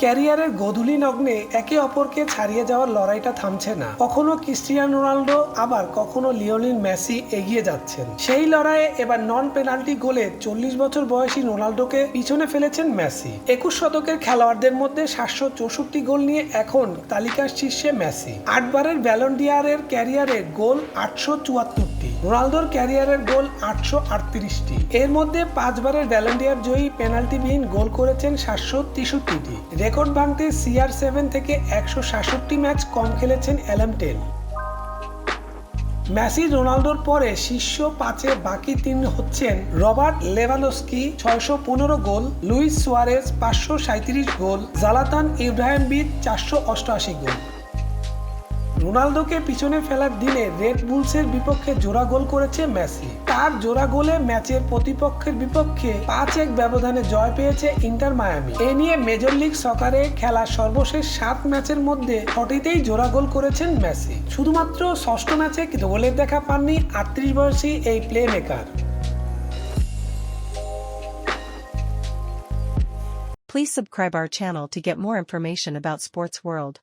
ক্যারিয়ারের গোধূলি লগ্নে একে অপরকে ছাড়িয়ে যাওয়ার লড়াইটা থামছে না। কখনো ক্রিস্টিয়ানো রোনাল্ডো, আবার কখনো লিওনেল মেসি এগিয়ে যাচ্ছেন। সেই লড়াইয়ে এবার নন পেনাল্টি গোলে 40 বছর বয়সী রোনাল্ডোকে পিছনে ফেলেছেন মেসি। 21 শতকের খেলোয়াড়দের মধ্যে 764 গোল নিয়ে এখন তালিকার শীর্ষে মেসি। 8 বারের ব্যালন ডি'অরের ক্যারিয়ারে গোল 874টি, রোনালদোর ক্যারিয়ারের গোল 838টি। এর মধ্যে 5 বারের ব্যালন ডি'অর জয়ী পেনাল্টিবিহীন গোল করেছেন 763টি। রেকর্ড ভাঙতে CR7 থেকে 166 ম্যাচ কম খেলেছেন অ্যালান টেল। মেসি রোনালদোর পরে শীর্ষ 5-এ বাকি 3 হচ্ছেন রবার্ট লেভানডস্কি 615 গোল, লুইস সুয়ারেজ 537 গোল, জালাতান ইব্রাহিমোভিচ 488 গোল। রোনালদোকে পিছনে ফেলার দিনে রেড বুলসের বিপক্ষে জোড়া গোল করেছে মেসি। তার জোড়া গোলে ম্যাচের প্রতিপক্ষের বিপক্ষে 5-1 ব্যবধানে জয় পেয়েছে ইন্টার মায়ামি। এ নিয়ে মেজর লিগ সকারে খেলা সর্বশেষ 7 ম্যাচের মধ্যে 6টিতেই জোড়া গোল করেছেন মেসি। শুধুমাত্র 6ষ্ঠ ম্যাচে গোলের দেখা পাননি 38 বয়সী এই play maker. Please subscribe our channel to get more information about sports world.